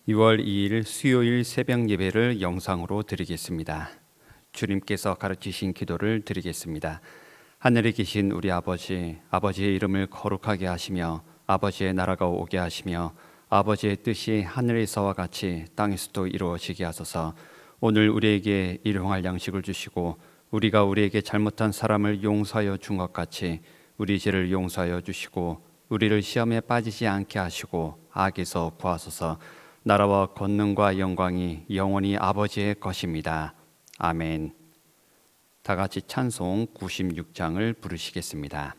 6월 2일 수요일 새벽 예배를 영상으로 드리겠습니다. 주님께서 가르치신 기도를 드리겠습니다. 하늘에 계신 우리 아버지, 아버지의 이름을 거룩하게 하시며 아버지의 나라가 오게 하시며 아버지의 뜻이 하늘에서와 같이 땅에서도 이루어지게 하소서. 오늘 우리에게 일용할 양식을 주시고 우리가 우리에게 잘못한 사람을 용서하여 준 것 같이 우리 죄를 용서하여 주시고 우리를 시험에 빠지지 않게 하시고 악에서 구하소서. 나라와 권능과 영광이 영원히 아버지의 것입니다. 아멘. 다 같이 찬송 96장을 부르시겠습니다.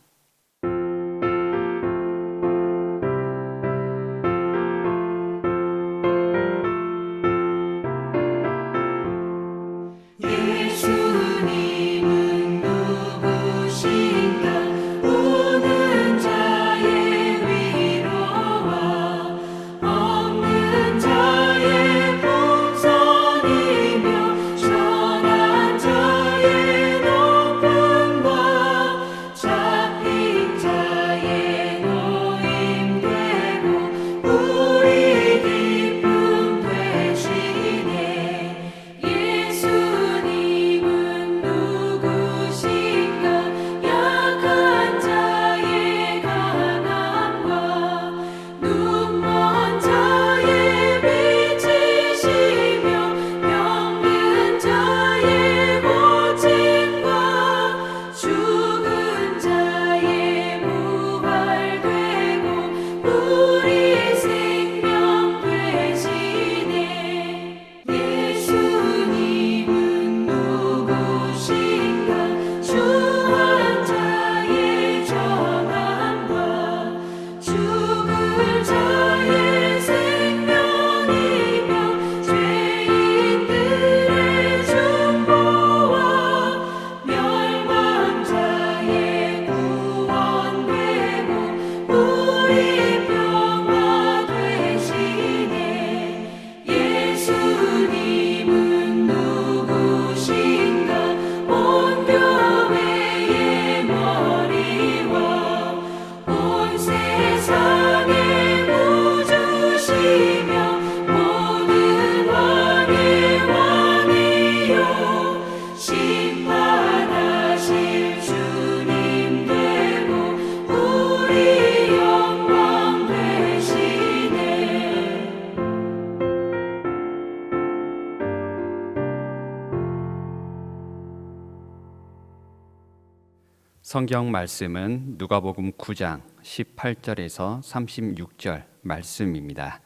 성경 말씀은 누가복음 9장 18절에서 36절 말씀입니다.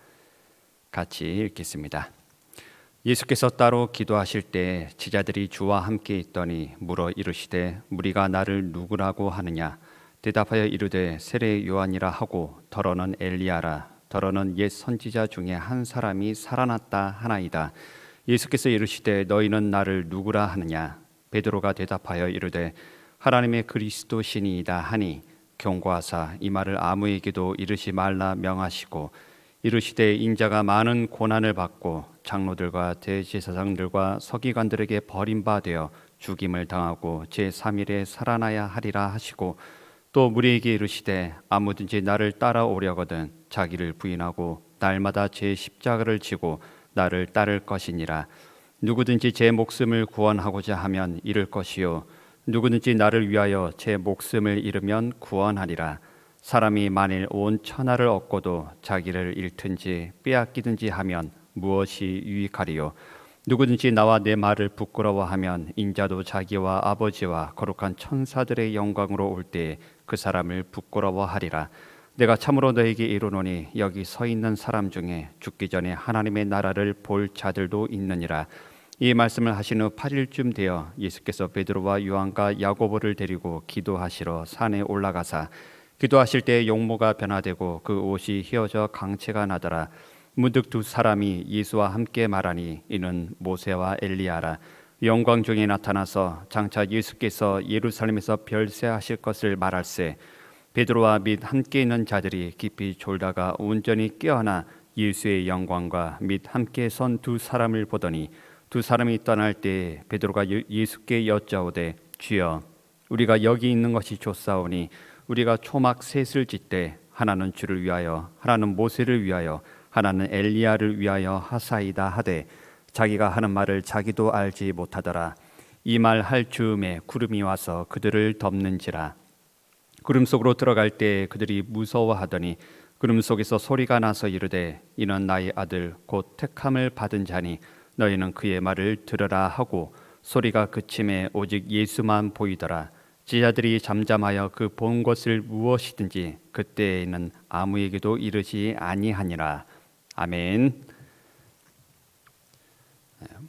같이 읽겠습니다. 예수께서 따로 기도하실 때 제자들이 주와 함께 있더니 물어 이르시되 무리가 나를 누구라고 하느냐? 대답하여 이르되 세례 요한이라 하고 더러는 엘리야라, 더러는 옛 선지자 중에 한 사람이 살아났다 하나이다. 예수께서 이르시되 너희는 나를 누구라 하느냐? 베드로가 대답하여 이르되 하나님의 그리스도시니이다 하니 경고하사 이 말을 아무에게도 이르지 말라 명하시고 이르시되 인자가 많은 고난을 받고 장로들과 대제사장들과 서기관들에게 버림받아 죽임을 당하고 제3일에 살아나야 하리라 하시고 또 무리에게 이르시되 아무든지 나를 따라오려거든 자기를 부인하고 날마다 제 십자가를 지고 나를 따를 것이니라. 누구든지 제 목숨을 구원하고자 하면 잃을 것이요 누구든지 나를 위하여 제 목숨을 잃으면 구원하리라. 사람이 만일 온 천하를 얻고도 자기를 잃든지 빼앗기든지 하면 무엇이 유익하리요? 누구든지 나와 내 말을 부끄러워하면 인자도 자기와 아버지와 거룩한 천사들의 영광으로 올 때에 그 사람을 부끄러워하리라. 내가 참으로 너에게 이르노니 여기 서 있는 사람 중에 죽기 전에 하나님의 나라를 볼 자들도 있느니라. 이 말씀을 하신 후 8일쯤 되어 예수께서 베드로와 요한과 야고보를 데리고 기도하시러 산에 올라가사 기도하실 때 용모가 변화되고 그 옷이 휘어져 강체가 나더라. 문득 두 사람이 예수와 함께 말하니 이는 모세와 엘리야라. 영광 중에 나타나서 장차 예수께서 예루살렘에서 별세하실 것을 말할세. 베드로와 및 함께 있는 자들이 깊이 졸다가 온전히 깨어나 예수의 영광과 및 함께 선 두 사람을 보더니 두 사람이 떠날 때 베드로가 예수께 여짜오되 주여 우리가 여기 있는 것이 좋사오니 우리가 초막 셋을 짓되 하나는 주를 위하여 하나는 모세를 위하여 하나는 엘리야를 위하여 하사이다 하되 자기가 하는 말을 자기도 알지 못하더라. 이 말 할 즈음에 구름이 와서 그들을 덮는지라. 구름 속으로 들어갈 때 그들이 무서워하더니 구름 속에서 소리가 나서 이르되 이는 나의 아들 곧 택함을 받은 자니 너희는 그의 말을 들으라 하고 소리가 그침에 오직 예수만 보이더라. 제자들이 잠잠하여 그 본 것을 무엇이든지 그때에는 아무에게도 이르지 아니하니라. 아멘.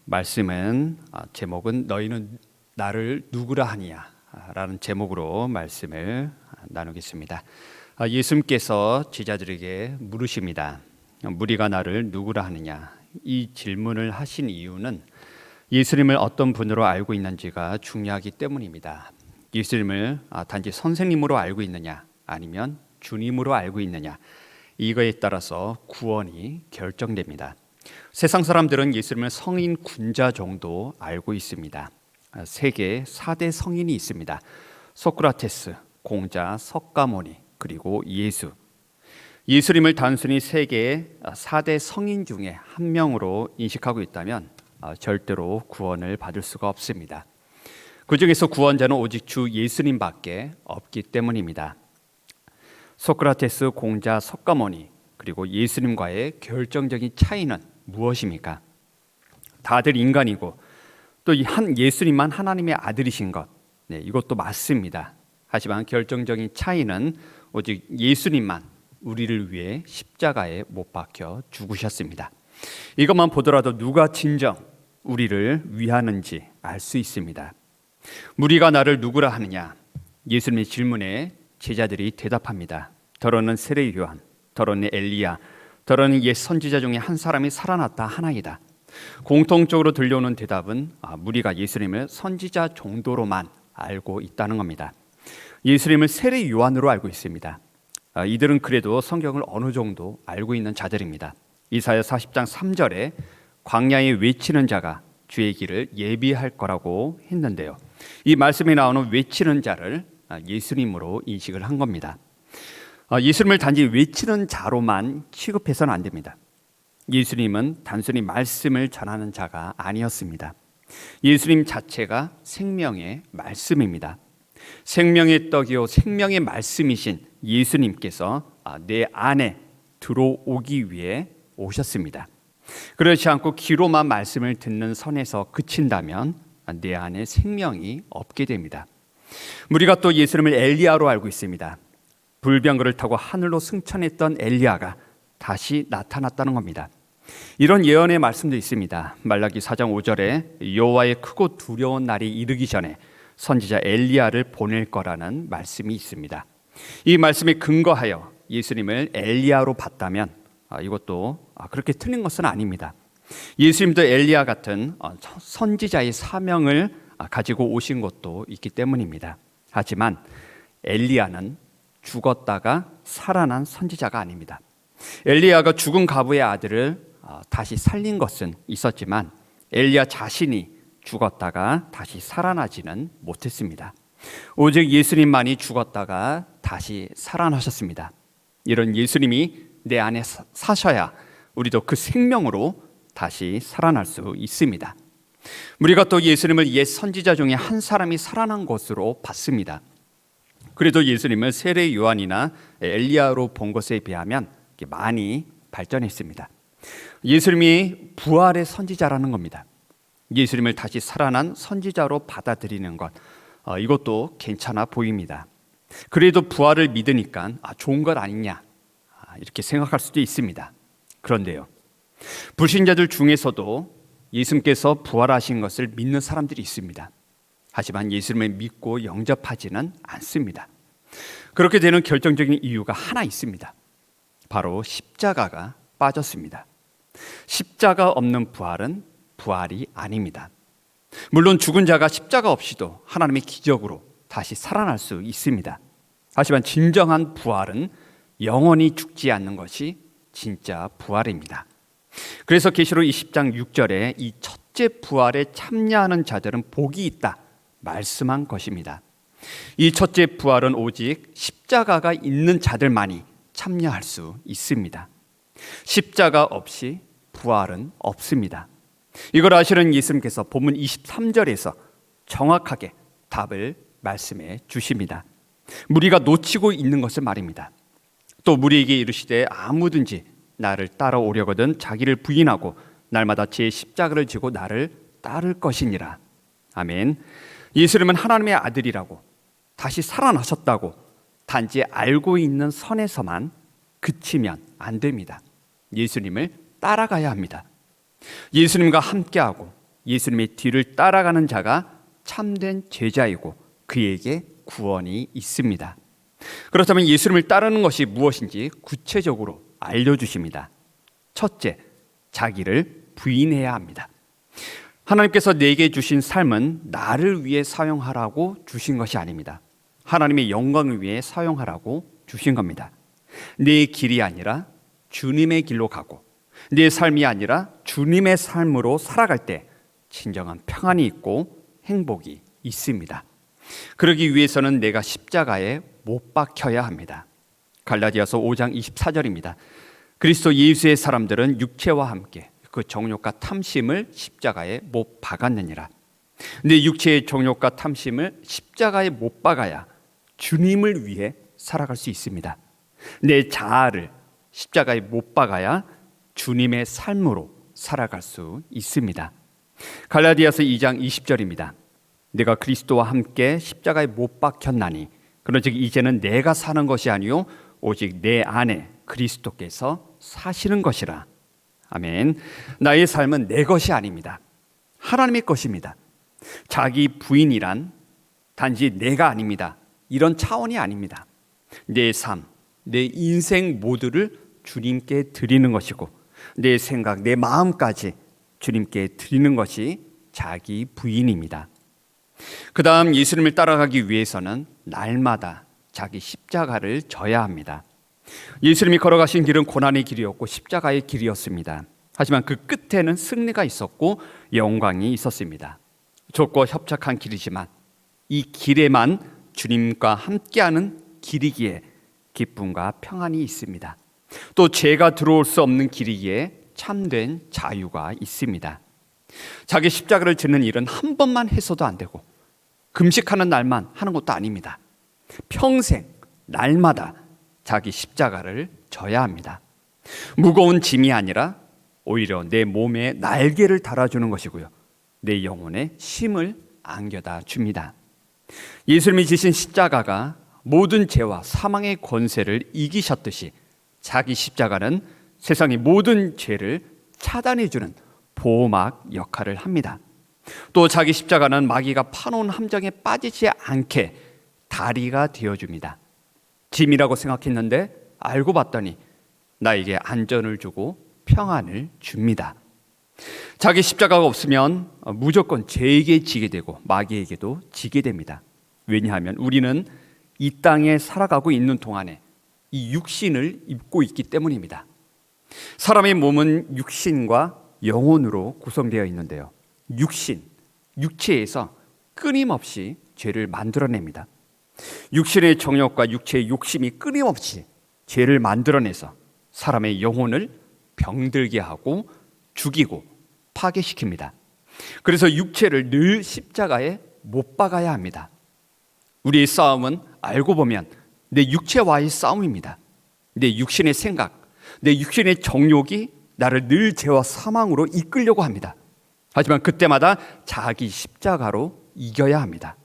말씀은 제목은 너희는 나를 누구라 하니야 라는 제목으로 말씀을 나누겠습니다. 예수님께서 제자들에게 물으십니다. 무리가 나를 누구라 하느냐? 이 질문을 하신 이유는 예수님을 어떤 분으로 알고 있는지가 중요하기 때문입니다. 예수님을 단지 선생님으로 알고 있느냐 아니면 주님으로 알고 있느냐, 이거에 따라서 구원이 결정됩니다. 세상 사람들은 예수님을 성인 군자 정도 알고 있습니다. 세계 4대 성인이 있습니다. 소크라테스, 공자, 석가모니, 그리고 예수. 예수님을 단순히 세계 4대 성인 중에 한 명으로 인식하고 있다면 절대로 구원을 받을 수가 없습니다. 그 중에서 구원자는 오직 주 예수님밖에 없기 때문입니다. 소크라테스, 공자, 석가모니, 그리고 예수님과의 결정적인 차이는 무엇입니까? 다들 인간이고 또 한 예수님만 하나님의 아들이신 것, 이것도 맞습니다. 하지만 결정적인 차이는 오직 예수님만 우리를 위해 십자가에 못 박혀 죽으셨습니다. 이것만 보더라도 누가 진정 우리를 위하는지 알 수 있습니다. 무리가 나를 누구라 하느냐? 예수님의 질문에 제자들이 대답합니다. 더러는 세례 요한, 더러는 엘리야, 더러는 옛 선지자 중에 한 사람이 살아났다 하나이다. 공통적으로 들려오는 대답은 무리가 예수님을 선지자 정도로만 알고 있다는 겁니다. 예수님을 세례 요한으로 알고 있습니다. 이들은 그래도 성경을 어느 정도 알고 있는 자들입니다. 이사야 40장 3절에 광야에 외치는 자가 주의 길을 예비할 거라고 했는데요. 이 말씀에 나오는 외치는 자를 예수님으로 인식을 한 겁니다. 예수님을 단지 외치는 자로만 취급해서는 안 됩니다. 예수님은 단순히 말씀을 전하는 자가 아니었습니다. 예수님 자체가 생명의 말씀입니다. 생명의 떡이요 생명의 말씀이신 예수님께서 내 안에 들어오기 위해 오셨습니다. 그렇지 않고 귀로만 말씀을 듣는 선에서 그친다면 내 안에 생명이 없게 됩니다. 우리가 또 예수님을 엘리야로 알고 있습니다. 불병거를 타고 하늘로 승천했던 엘리야가 다시 나타났다는 겁니다. 이런 예언의 말씀도 있습니다. 말라기 4장 5절에 여호와의 크고 두려운 날이 이르기 전에 선지자 엘리야를 보낼 거라는 말씀이 있습니다. 이 말씀에 근거하여 예수님을 엘리야로 봤다면 이것도 그렇게 틀린 것은 아닙니다. 예수님도 엘리야 같은 선지자의 사명을 가지고 오신 것도 있기 때문입니다. 하지만 엘리야는 죽었다가 살아난 선지자가 아닙니다. 엘리야가 죽은 과부의 아들을 다시 살린 것은 있었지만 엘리야 자신이 죽었다가 다시 살아나지는 못했습니다. 오직 예수님만이 죽었다가 다시 살아나셨습니다. 이런 예수님이 내 안에 사셔야 우리도 그 생명으로 다시 살아날 수 있습니다. 우리가 또 예수님을 옛 선지자 중에 한 사람이 살아난 것으로 봤습니다. 그래도 예수님을 세례 요한이나 엘리야로 본 것에 비하면 많이 발전했습니다. 예수님이 부활의 선지자라는 겁니다. 예수님을 다시 살아난 선지자로 받아들이는 것, 이것도 괜찮아 보입니다. 그래도 부활을 믿으니까 좋은 것 아니냐 이렇게 생각할 수도 있습니다. 그런데요, 불신자들 중에서도 예수님께서 부활하신 것을 믿는 사람들이 있습니다. 하지만 예수님을 믿고 영접하지는 않습니다. 그렇게 되는 결정적인 이유가 하나 있습니다. 바로 십자가가 빠졌습니다. 십자가 없는 부활은 부활이 아닙니다. 물론 죽은 자가 십자가 없이도 하나님의 기적으로 다시 살아날 수 있습니다. 하지만 진정한 부활은 영원히 죽지 않는 것이 진짜 부활입니다. 그래서 계시록 20장 6절에 이 첫째 부활에 참여하는 자들은 복이 있다 말씀한 것입니다. 이 첫째 부활은 오직 십자가가 있는 자들만이 참여할 수 있습니다. 십자가 없이 부활은 없습니다. 이걸 아시는 예수님께서 본문 23절에서 정확하게 답을 말씀해 주십니다. 무리가 놓치고 있는 것을 말입니다. 또 무리에게 이르시되 아무든지 나를 따라오려거든 자기를 부인하고 날마다 제 십자가를 지고 나를 따를 것이니라. 아멘. 예수님은 하나님의 아들이라고 다시 살아나셨다고 단지 알고 있는 선에서만 그치면 안 됩니다. 예수님을 따라가야 합니다. 예수님과 함께하고 예수님의 뒤를 따라가는 자가 참된 제자이고 그에게 구원이 있습니다. 그렇다면 예수님을 따르는 것이 무엇인지 구체적으로 알려주십니다. 첫째, 자기를 부인해야 합니다. 하나님께서 내게 주신 삶은 나를 위해 사용하라고 주신 것이 아닙니다. 하나님의 영광을 위해 사용하라고 주신 겁니다. 내 길이 아니라 주님의 길로 가고 내 삶이 아니라 주님의 삶으로 살아갈 때 진정한 평안이 있고 행복이 있습니다. 그러기 위해서는 내가 십자가에 못 박혀야 합니다. 갈라디아서 5장 24절입니다. 그리스도 예수의 사람들은 육체와 함께 그 정욕과 탐심을 십자가에 못 박았느니라. 내 육체의 정욕과 탐심을 십자가에 못 박아야 주님을 위해 살아갈 수 있습니다. 내 자아를 십자가에 못 박아야 주님의 삶으로 살아갈 수 있습니다. 갈라디아서 2장 20절입니다. 내가 그리스도와 함께 십자가에 못 박혔나니 그런즉 이제는 내가 사는 것이 아니요 오직 내 안에 그리스도께서 사시는 것이라. 아멘. 나의 삶은 내 것이 아닙니다. 하나님의 것입니다. 자기 부인이란 단지 내가 아닙니다. 이런 차원이 아닙니다. 내 삶, 내 인생 모두를 주님께 드리는 것이고 내 생각, 내 마음까지 주님께 드리는 것이 자기 부인입니다. 그 다음 예수님을 따라가기 위해서는 날마다 자기 십자가를 져야 합니다. 예수님이 걸어가신 길은 고난의 길이었고 십자가의 길이었습니다. 하지만 그 끝에는 승리가 있었고 영광이 있었습니다. 좁고 협착한 길이지만 이 길에만 주님과 함께하는 길이기에 기쁨과 평안이 있습니다. 또 죄가 들어올 수 없는 길이기에 참된 자유가 있습니다. 자기 십자가를 지는 일은 한 번만 해서도 안 되고 금식하는 날만 하는 것도 아닙니다. 평생 날마다 자기 십자가를 져야 합니다. 무거운 짐이 아니라 오히려 내 몸에 날개를 달아주는 것이고요, 내 영혼에 힘을 안겨다 줍니다. 예수님이 지신 십자가가 모든 죄와 사망의 권세를 이기셨듯이 자기 십자가는 세상의 모든 죄를 차단해주는 보호막 역할을 합니다. 또 자기 십자가는 마귀가 파놓은 함정에 빠지지 않게 다리가 되어줍니다. 짐이라고 생각했는데 알고 봤더니 나에게 안전을 주고 평안을 줍니다. 자기 십자가가 없으면 무조건 죄에게 지게 되고 마귀에게도 지게 됩니다. 왜냐하면 우리는 이 땅에 살아가고 있는 동안에 이 육신을 입고 있기 때문입니다. 사람의 몸은 육신과 영혼으로 구성되어 있는데요, 육신, 육체에서 끊임없이 죄를 만들어냅니다. 육신의 정욕과 육체의 욕심이 끊임없이 죄를 만들어내서 사람의 영혼을 병들게 하고 죽이고 파괴시킵니다. 그래서 육체를 늘 십자가에 못 박아야 합니다. 우리의 싸움은 알고 보면 내 육체와의 싸움입니다. 내 육신의 생각, 내 육신의 정욕이 나를 늘 죄와 사망으로 이끌려고 합니다. 하지만 그때마다 자기 십자가로 이겨야 합니다.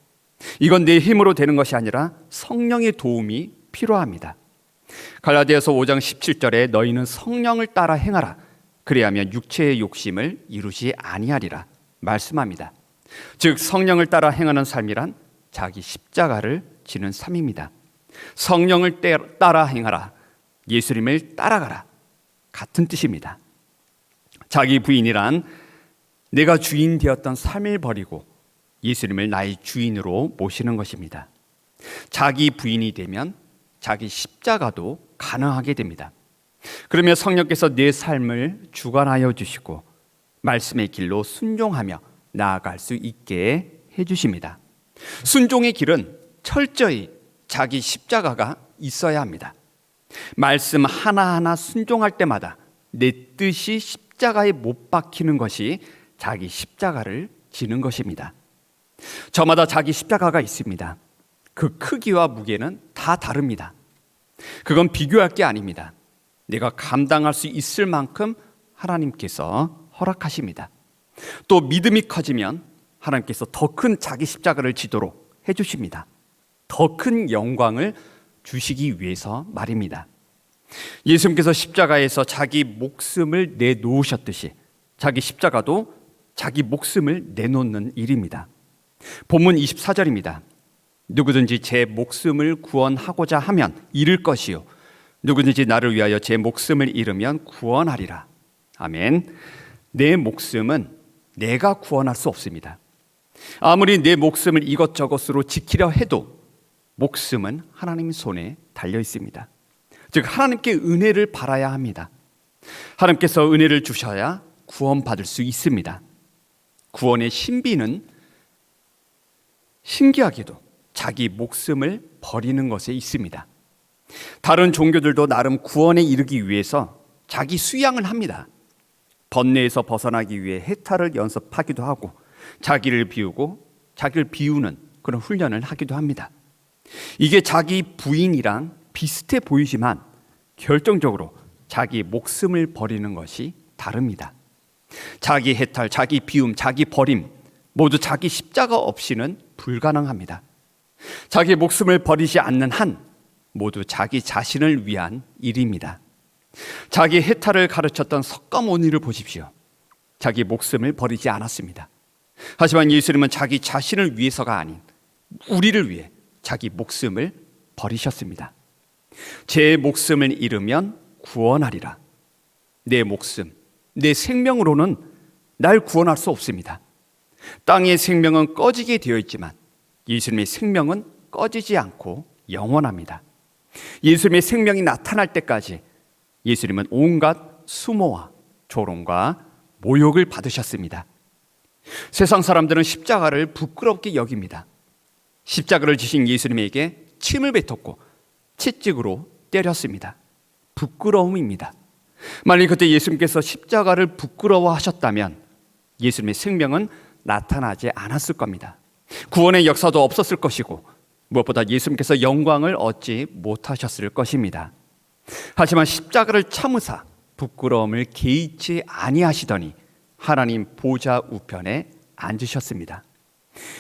이건 내 힘으로 되는 것이 아니라 성령의 도움이 필요합니다. 갈라디아서 5장 17절에 너희는 성령을 따라 행하라 그래야면 육체의 욕심을 이루지 아니하리라 말씀합니다. 즉 성령을 따라 행하는 삶이란 자기 십자가를 지는 삶입니다. 성령을 따라 행하라, 예수님을 따라가라, 같은 뜻입니다. 자기 부인이란 내가 주인 되었던 삶을 버리고 예수님을 나의 주인으로 모시는 것입니다. 자기 부인이 되면 자기 십자가도 가능하게 됩니다. 그러면 성령께서 내 삶을 주관하여 주시고 말씀의 길로 순종하며 나아갈 수 있게 해주십니다. 순종의 길은 철저히 자기 십자가가 있어야 합니다. 말씀 하나하나 순종할 때마다 내 뜻이 십자가에 못 박히는 것이 자기 십자가를 지는 것입니다. 저마다 자기 십자가가 있습니다. 그 크기와 무게는 다 다릅니다. 그건 비교할 게 아닙니다. 내가 감당할 수 있을 만큼 하나님께서 허락하십니다. 또 믿음이 커지면 하나님께서 더 큰 자기 십자가를 지도록 해주십니다. 더 큰 영광을 주시기 위해서 말입니다. 예수님께서 십자가에서 자기 목숨을 내놓으셨듯이 자기 십자가도 자기 목숨을 내놓는 일입니다. 본문 24절입니다. 누구든지 제 목숨을 구원하고자 하면 잃을 것이요 누구든지 나를 위하여 제 목숨을 잃으면 구원하리라. 아멘. 내 목숨은 내가 구원할 수 없습니다. 아무리 내 목숨을 이것저것으로 지키려 해도 목숨은 하나님 손에 달려 있습니다. 즉 하나님께 은혜를 바라야 합니다. 하나님께서 은혜를 주셔야 구원받을 수 있습니다. 구원의 신비는 신기하게도 자기 목숨을 버리는 것에 있습니다. 다른 종교들도 나름 구원에 이르기 위해서 자기 수양을 합니다. 번뇌에서 벗어나기 위해 해탈을 연습하기도 하고 자기를 비우고 자기를 비우는 그런 훈련을 하기도 합니다. 이게 자기 부인이랑 비슷해 보이지만 결정적으로 자기 목숨을 버리는 것이 다릅니다. 자기 해탈, 자기 비움, 자기 버림 모두 자기 십자가 없이는 불가능합니다. 자기 목숨을 버리지 않는 한 모두 자기 자신을 위한 일입니다. 자기 해탈을 가르쳤던 석가모니를 보십시오. 자기 목숨을 버리지 않았습니다. 하지만 예수님은 자기 자신을 위해서가 아닌 우리를 위해 자기 목숨을 버리셨습니다. 제 목숨을 잃으면 구원하리라. 내 목숨, 내 생명으로는 날 구원할 수 없습니다. 땅의 생명은 꺼지게 되어 있지만 예수님의 생명은 꺼지지 않고 영원합니다. 예수님의 생명이 나타날 때까지 예수님은 온갖 수모와 조롱과 모욕을 받으셨습니다. 세상 사람들은 십자가를 부끄럽게 여깁니다. 십자가를 지신 예수님에게 침을 뱉었고 채찍으로 때렸습니다. 부끄러움입니다. 만일 그때 예수님께서 십자가를 부끄러워하셨다면 예수님의 생명은 나타나지 않았을 겁니다. 구원의 역사도 없었을 것이고 무엇보다 예수님께서 영광을 얻지 못하셨을 것입니다. 하지만 십자가를 참으사 부끄러움을 개의치 아니하시더니 하나님 보좌 우편에 앉으셨습니다.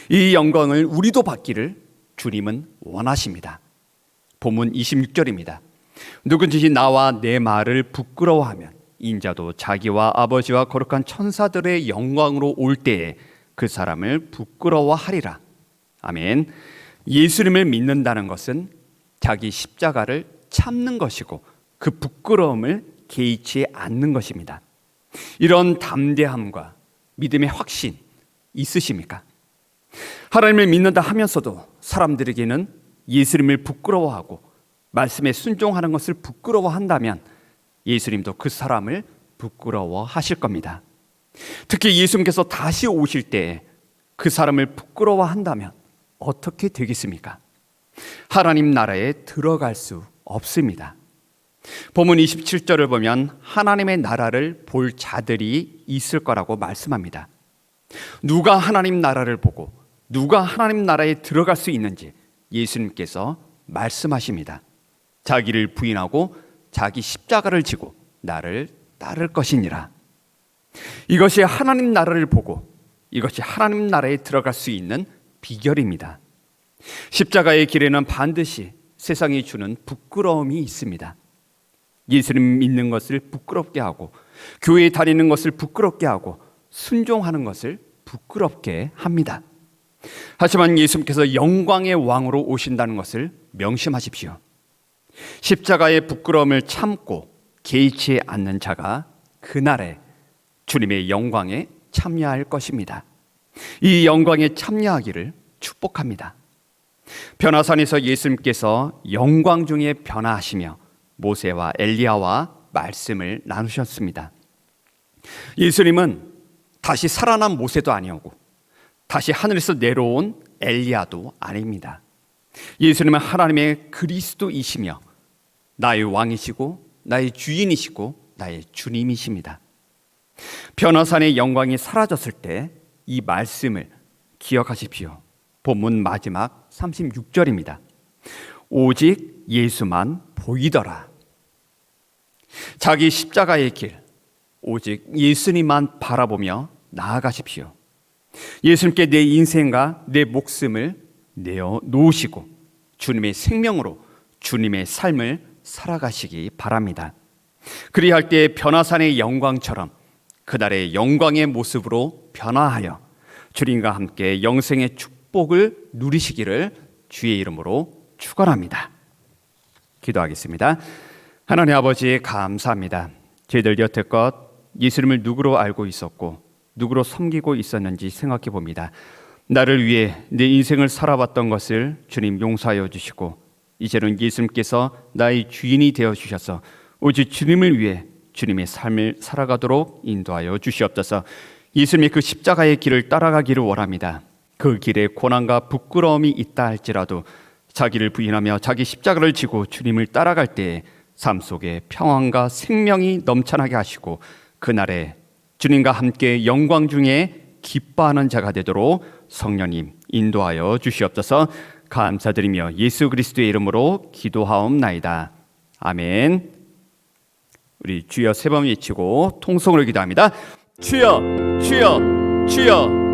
이 영광을 우리도 받기를 주님은 원하십니다. 본문 26절입니다. 누구든지 나와 내 말을 부끄러워하면 인자도 자기와 아버지와 거룩한 천사들의 영광으로 올 때에 그 사람을 부끄러워하리라. 아멘. 예수님을 믿는다는 것은 자기 십자가를 참는 것이고 그 부끄러움을 개의치 않는 것입니다. 이런 담대함과 믿음의 확신 있으십니까? 하나님을 믿는다 하면서도 사람들에게는 예수님을 부끄러워하고 말씀에 순종하는 것을 부끄러워한다면 예수님도 그 사람을 부끄러워하실 겁니다. 특히 예수님께서 다시 오실 때 그 사람을 부끄러워한다면 어떻게 되겠습니까? 하나님 나라에 들어갈 수 없습니다. 본문 27절을 보면 하나님의 나라를 볼 자들이 있을 거라고 말씀합니다. 누가 하나님 나라를 보고 누가 하나님 나라에 들어갈 수 있는지 예수님께서 말씀하십니다. 자기를 부인하고 자기 십자가를 지고 나를 따를 것이니라. 이것이 하나님 나라를 보고 이것이 하나님 나라에 들어갈 수 있는 비결입니다. 십자가의 길에는 반드시 세상이 주는 부끄러움이 있습니다. 예수님 믿는 것을 부끄럽게 하고 교회에 다니는 것을 부끄럽게 하고 순종하는 것을 부끄럽게 합니다. 하지만 예수님께서 영광의 왕으로 오신다는 것을 명심하십시오. 십자가의 부끄러움을 참고 개의치 않는 자가 그날에 주님의 영광에 참여할 것입니다. 이 영광에 참여하기를 축복합니다. 변화산에서 예수님께서 영광 중에 변화하시며 모세와 엘리야와 말씀을 나누셨습니다. 예수님은 다시 살아난 모세도 아니오고 다시 하늘에서 내려온 엘리야도 아닙니다. 예수님은 하나님의 그리스도이시며 나의 왕이시고 나의 주인이시고 나의 주님이십니다. 변화산의 영광이 사라졌을 때 이 말씀을 기억하십시오. 본문 마지막 36절입니다. 오직 예수만 보이더라. 자기 십자가의 길, 오직 예수님만 바라보며 나아가십시오. 예수님께 내 인생과 내 목숨을 내어 놓으시고 주님의 생명으로 주님의 삶을 살아가시기 바랍니다. 그리할 때 변화산의 영광처럼 그날의 영광의 모습으로 변화하여 주님과 함께 영생의 축복을 누리시기를 주의 이름으로 축원합니다. 기도하겠습니다. 하나님 아버지, 감사합니다. 저희들 여태껏 예수님을 누구로 알고 있었고 누구로 섬기고 있었는지 생각해 봅니다. 나를 위해 내 인생을 살아왔던 것을 주님 용서하여 주시고 이제는 예수님께서 나의 주인이 되어 주셔서 오직 주님을 위해 주님의 삶을 살아가도록 인도하여 주시옵소서. 예수님의 그 십자가의 길을 따라가기를 원합니다. 그 길에 고난과 부끄러움이 있다 할지라도 자기를 부인하며 자기 십자가를 지고 주님을 따라갈 때에 삶 속에 평안과 생명이 넘쳐나게 하시고 그날에 주님과 함께 영광 중에 기뻐하는 자가 되도록 성령님 인도하여 주시옵소서. 감사드리며 예수 그리스도의 이름으로 기도하옵나이다. 아멘. 우리 주여 세 번 외치고 통성으로 기도합니다. 주여, 주여, 주여.